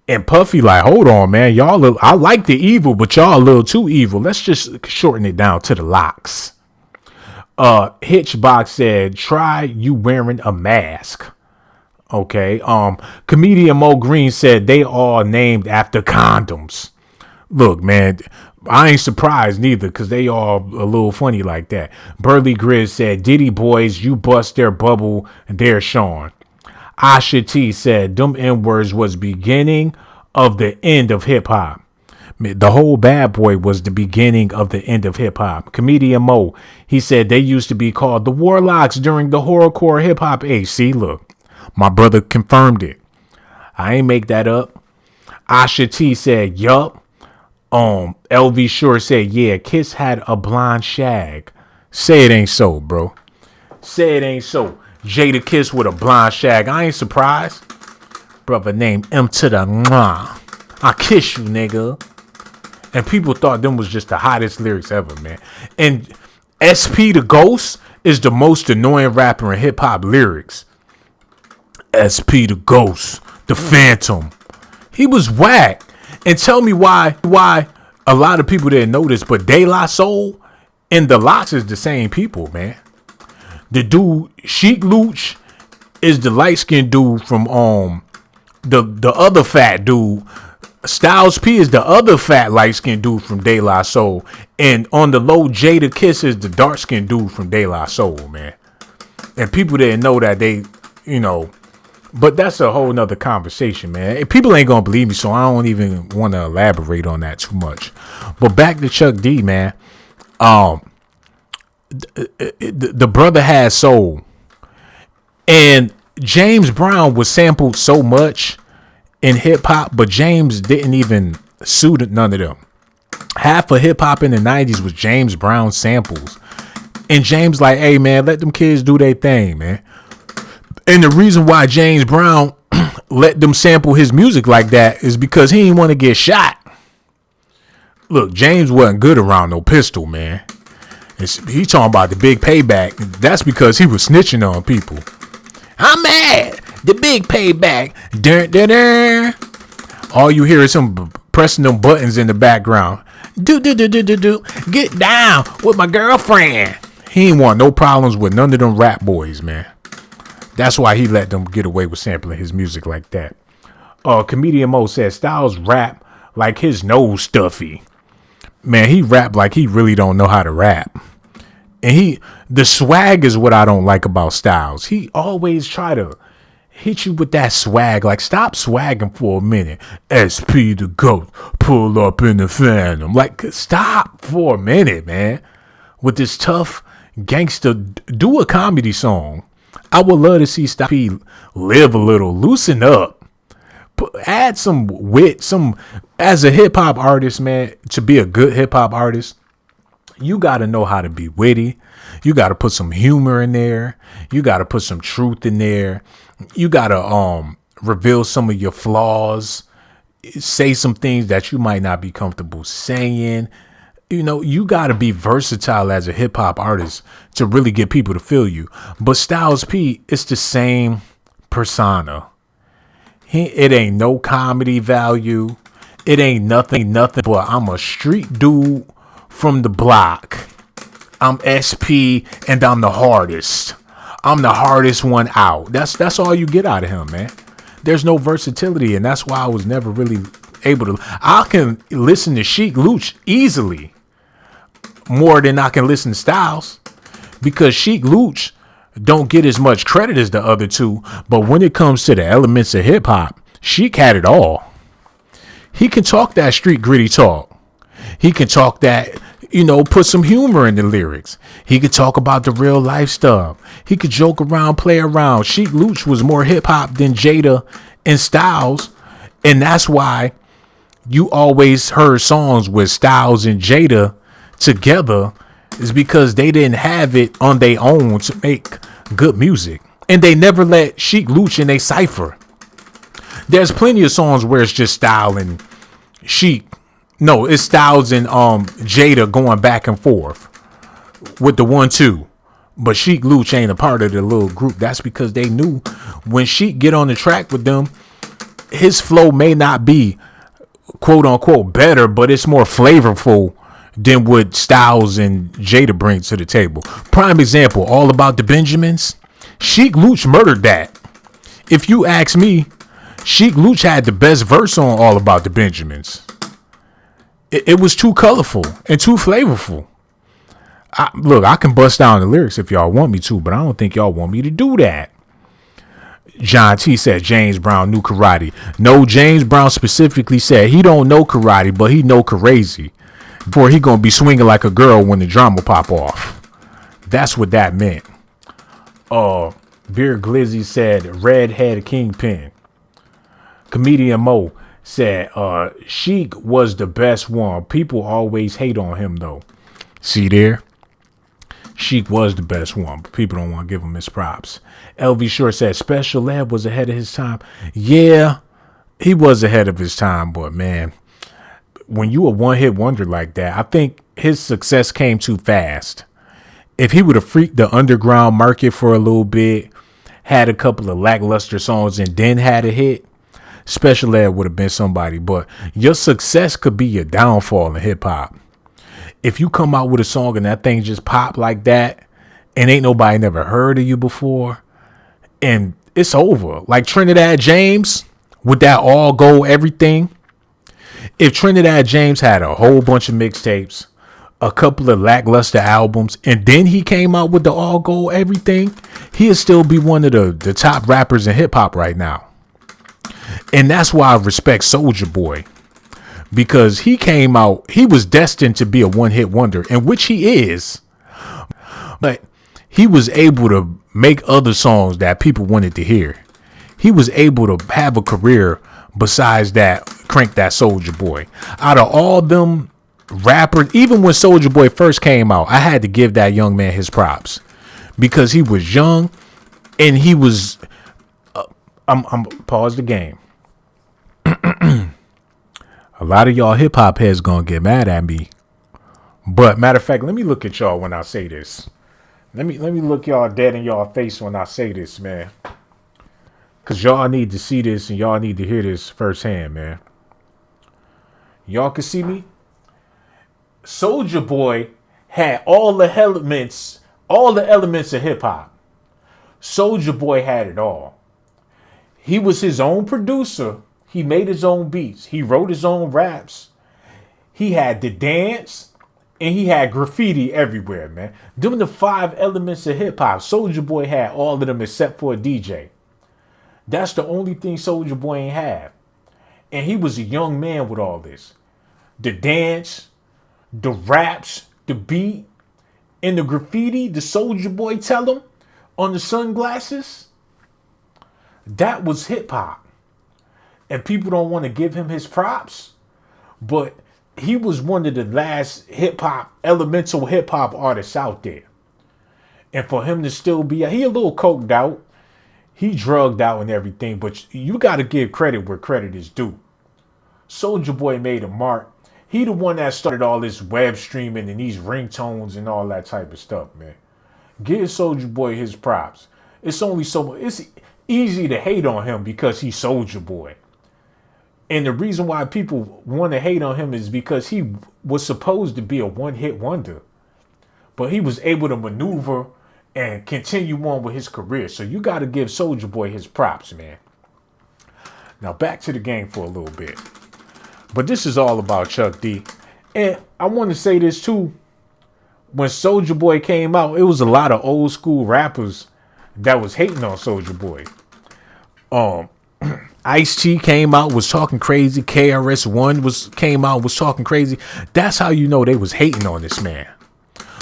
And Puffy like, hold on, man. I like the evil, but y'all a little too evil. Let's just shorten it down to the Locks. Hitchbox said, try you wearing a mask. Okay. Comedian Mo Green said they all named after condoms. Look, man, I ain't surprised neither, because they all a little funny like that. Burley Grizz said, Diddy boys, you bust their bubble, and they're Sean. Asha T said, them N-words was beginning of the end of hip-hop. The whole Bad Boy was the beginning of the end of hip-hop. Comedian Mo, he said they used to be called the Warlocks during the horrorcore hip-hop age. See, look, my brother confirmed it. I ain't make that up. Asha T said, yup. LV Shore said, yeah, Kiss had a blonde shag. Say it ain't so, bro. Say it ain't so. Jada Kiss with a blonde shag. I ain't surprised. Brother named M to the mwah. I kiss you, nigga. And people thought them was just the hottest lyrics ever, man. And SP the Ghost is the most annoying rapper in hip hop lyrics. SP the Ghost, the Phantom. He was whack. And tell me why a lot of people didn't know this, but De La Soul and the Locks is the same people, man. The dude, Sheik Luch, is the light-skinned dude from the other fat dude. Styles P is the other fat light-skinned dude from De La Soul. And on the low, Jada Kiss is the dark-skinned dude from De La Soul, man. And people didn't know that but that's a whole nother conversation, man. People ain't gonna believe me, so I don't even want to elaborate on that too much. But back to Chuck D, man. The brother has soul. And James Brown was sampled so much in hip hop, but James didn't even suited none of them. Half of hip hop in the 90s was James Brown samples. And James like, hey man, let them kids do their thing, man. And the reason why James Brown let them sample his music like that is because he didn't want to get shot. Look, James wasn't good around no pistol, man. He talking about the big payback. That's because he was snitching on people. I'm mad. The big payback. Dun, dun, dun. All you hear is him pressing them buttons in the background. Do. Get down with my girlfriend. He ain't want no problems with none of them rap boys, man. That's why he let them get away with sampling his music like that. Comedian Mo said Styles rap like his nose stuffy. Man, he rap like he really don't know how to rap. And the swag is what I don't like about Styles. He always try to hit you with that swag. Like, stop swagging for a minute. SP the GOAT, pull up in the Phantom. Like, stop for a minute, man. With this tough gangster, do a comedy song. I would love to see Styles P live a little, loosen up. Add some wit, as a hip hop artist, man, to be a good hip hop artist, you got to know how to be witty. You got to put some humor in there. You got to put some truth in there. You got to reveal some of your flaws, say some things that you might not be comfortable saying. You know, you got to be versatile as a hip hop artist to really get people to feel you. But Styles P, it's the same persona. It ain't no comedy value. It ain't nothing but I'm a street dude from the block. I'm SP and I'm the hardest. I'm the hardest one out. That's all you get out of him, man. There's no versatility, and that's why I was never really able to. I can listen to Sheik Luch easily more than I can listen to Styles, because Sheik Luch don't get as much credit as the other two, but when it comes to the elements of hip hop, Sheik had it all. He can talk that street gritty talk. He can talk that, put some humor in the lyrics. He could talk about the real life stuff. He could joke around, play around. Sheik Luch was more hip hop than Jada and Styles, and that's why you always heard songs with Styles and Jada together, is because they didn't have it on their own to make good music. And they never let Sheik Luch in a cypher. There's plenty of songs where it's just Styles and Sheik. No, it's Styles and Jada going back and forth with the 1-2. But Sheik Luch ain't a part of the little group. That's because they knew when Sheik get on the track with them, his flow may not be quote unquote better, but it's more flavorful than what Styles and Jada bring to the table. Prime example, All About the Benjamins. Sheik Luch murdered that. If you ask me, Sheik Luch had the best verse on All About the Benjamins. It was too colorful and too flavorful. I can bust down the lyrics if y'all want me to, but I don't think y'all want me to do that. John T said James Brown knew karate. No, James Brown specifically said he don't know karate, but he know crazy. Before he gonna be swinging like a girl when the drama pop off. That's what that meant. Beer Glizzy said Redhead Kingpin. Comedian Mo said Sheik was the best one. People always hate on him though. See there? Sheik was the best one, but people don't want to give him his props. LV Short said Special Ed was ahead of his time. Yeah, he was ahead of his time, but man, when you a one-hit wonder like that, I think his success came too fast. If he would have freaked the underground market for a little bit, had a couple of lackluster songs, and then had a hit, Special Ed would have been somebody. But your success could be your downfall in hip-hop. If you come out with a song and that thing just pop like that, and ain't nobody never heard of you before, and it's over. Like Trinidad James with that all gold everything. If Trinidad James had a whole bunch of mixtapes, a couple of lackluster albums, and then he came out with the all gold everything, he'd still be one of the top rappers in hip hop right now. And that's why I respect Soulja Boy, because he came out, he was destined to be a one-hit wonder, and which he is, but he was able to make other songs that people wanted to hear. He was able to have a career besides that, Crank That Soldier Boy. Out of all them rappers, even when Soldier Boy first came out, I had to give that young man his props because he was young and he was. I'm pause the game. A lot of y'all hip hop heads gonna get mad at me, but matter of fact, let me look at y'all when I say this. Let me look y'all dead in y'all face when I say this, man. Cause y'all need to see this and y'all need to hear this firsthand, man. Y'all can see me. Soldier Boy had all the elements of hip hop. Soldier Boy had it all. He was his own producer. He made his own beats. He wrote his own raps. He had the dance and he had graffiti everywhere, man. Them the 5 elements of hip hop. Soldier Boy had all of them except for a DJ. That's the only thing Soldier Boy ain't have. And he was a young man with all this. The dance, the raps, the beat, and the graffiti, the Soldier Boy tell him on the sunglasses. That was hip hop. And people don't want to give him his props. But he was one of the last elemental hip hop artists out there. And for him to still be, he a little coked out. He drugged out and everything, but you got to give credit where credit is due. Soldier Boy made a mark. He the one that started all this web streaming and these ringtones and all that type of stuff, man. Give Soldier Boy his props. It's easy to hate on him because he's Soldier Boy. And the reason why people want to hate on him is because he was supposed to be a one-hit wonder. But he was able to maneuver and continue on with his career. So you got to give Soldier Boy his props, man. Now back to the game for a little bit. But this is all about Chuck D. And I want to say this too. When Soldier Boy came out, it was a lot of old school rappers that was hating on Soldier Boy. S.A.T came out, was talking crazy. KRS-One came out, was talking crazy. That's how you know they was hating on this man.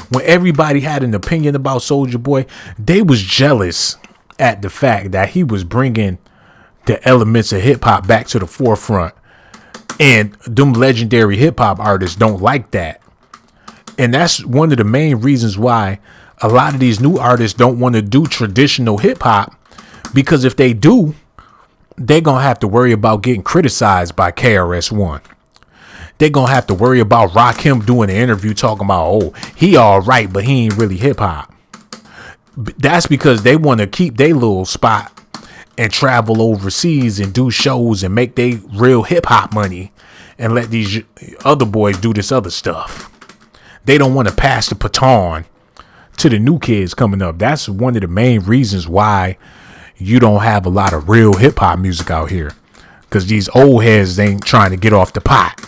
When everybody had an opinion about Soldier Boy, they was jealous at the fact that he was bringing the elements of hip hop back to the forefront. And them legendary hip hop artists don't like that. And that's one of the main reasons why a lot of these new artists don't want to do traditional hip hop, because if they do, they're going to have to worry about getting criticized by KRS-One. They're going to have to worry about Rakim doing an interview talking about, oh, he all right, but he ain't really hip hop. That's because they want to keep their little spot and travel overseas and do shows and make their real hip hop money and let these other boys do this other stuff. They don't want to pass the baton to the new kids coming up. That's one of the main reasons why you don't have a lot of real hip hop music out here, because these old heads ain't trying to get off the pot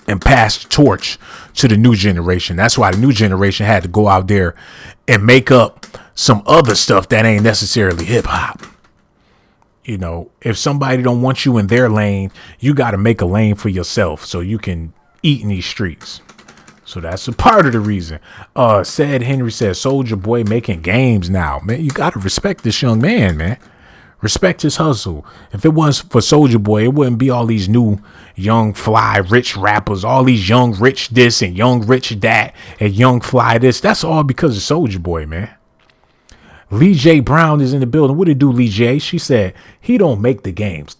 and pass the torch to the new generation. That's why the new generation had to go out there and make up some other stuff that ain't necessarily hip hop. You know, if somebody don't want you in their lane, you got to make a lane for yourself so you can eat in these streets. So that's a part of the reason. Said Henry says Soldier Boy making games now. Man, you got to respect this young man, man. Respect his hustle. If it wasn't for Soldier Boy, it wouldn't be all these new young fly rich rappers, all these young rich this and young rich that and young fly this. That's all because of Soldier Boy, man. Lee J. Brown is in the building. What did it do, Lee J? She said he don't make the games.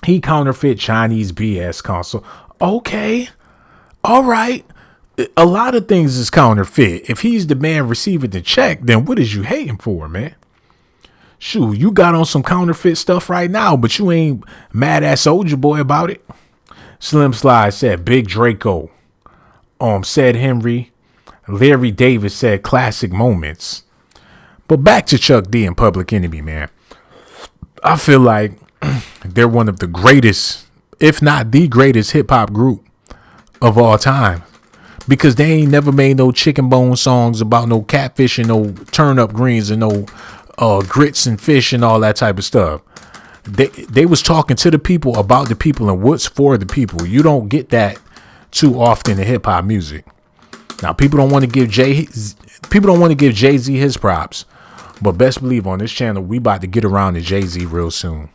He counterfeit Chinese BS console. Okay. All right. A lot of things is counterfeit. If he's the man receiving the check, then what is you hating for, man? Shoot, you got on some counterfeit stuff right now, but you ain't mad at Soldier Boy about it. Slim Slide said Big Draco. Said Henry. Larry Davis said classic moments. But back to Chuck D and Public Enemy, man. I feel like they're one of the greatest, if not the greatest hip hop group of all time. Because they ain't never made no chicken bone songs about no catfish and no turnip greens and no grits and fish and all that type of stuff. They was talking to the people about the people and what's for the people. You don't get that too often in hip hop music. Now people don't want to give Jay-Z his props, but best believe on this channel we about to get around to Jay-Z real soon.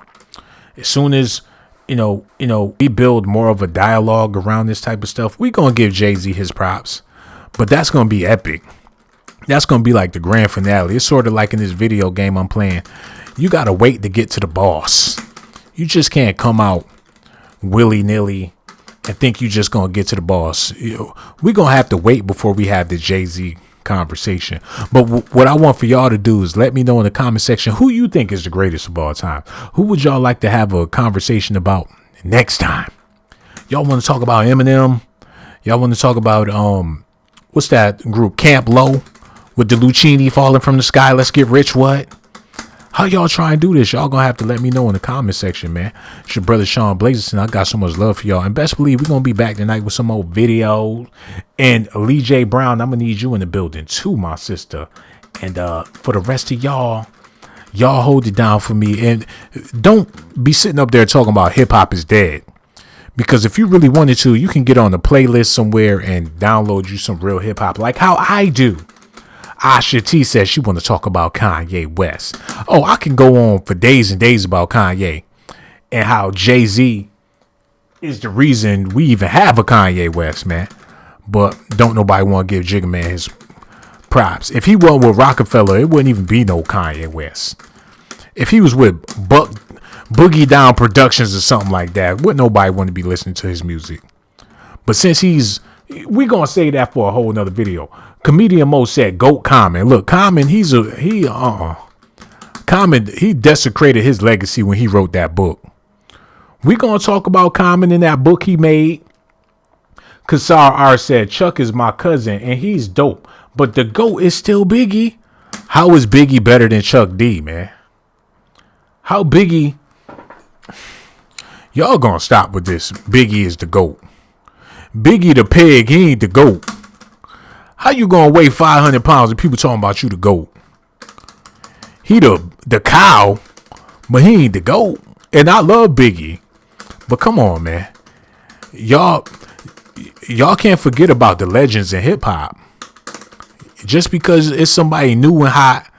As soon as we build more of a dialogue around this type of stuff, we gonna give Jay-Z his props. But that's gonna be epic. That's gonna be like the grand finale. It's sort of like in this video game I'm playing. You gotta wait to get to the boss. You just can't come out willy-nilly and think you just gonna get to the boss. We're gonna have to wait before we have the Jay-Z conversation. But what I want for y'all to do is let me know in the comment section who you think is the greatest of all time. Who would y'all like to have a conversation about next time? Y'all want to talk about Eminem? Y'all want to talk about what's that group, Camp Low, with the Lucchini falling from the sky? Let's get rich. What? How y'all try and do this? Y'all gonna have to let me know in the comment section, man. It's your brother Sean Blazerson. I got so much love for y'all. And best believe we're gonna be back tonight with some more videos. And Lee J. Brown, I'm gonna need you in the building too, my sister. And for the rest of y'all hold it down for me. And don't be sitting up there talking about hip hop is dead. Because if you really wanted to, you can get on the playlist somewhere and download you some real hip hop like how I do. S.A.T says she want to talk about Kanye West. Oh, I can go on for days and days about Kanye and how Jay-Z is the reason we even have a Kanye West, man. But don't nobody want to give Jigga Man his props. If he wasn't with Rockefeller, it wouldn't even be no Kanye West. If he was with Boogie Down Productions or something like that, wouldn't nobody want to be listening to his music. But since we're going to say that for a whole nother video. Comedian Mo said GOAT Common. Look, Common, he desecrated his legacy when he wrote that book. We're going to talk about Common in that book he made. Kassar R said, Chuck is my cousin and he's dope. But the GOAT is still Biggie. How is Biggie better than Chuck D, man? How Biggie... Y'all gonna stop with this. Biggie is the GOAT. Biggie the pig, he ain't the GOAT. How you gonna weigh 500 pounds and people talking about you the GOAT? He the cow, but he ain't the GOAT. And I love Biggie. But come on, man. Y'all can't forget about the legends in hip hop. Just because it's somebody new and hot,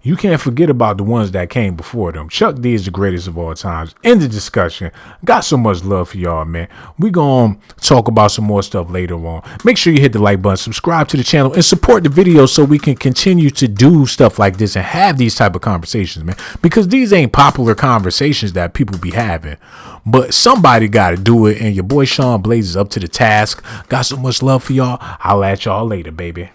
you can't forget about the ones that came before them. Chuck D is the greatest of all times. End the discussion. Got so much love for y'all, man. We gonna talk about some more stuff later on. Make sure you hit the like button, subscribe to the channel, and support the video so we can continue to do stuff like this and have these type of conversations, man. Because these ain't popular conversations that people be having. But somebody got to do it, and your boy Sean Blaze is up to the task. Got so much love for y'all. I'll at y'all later, baby.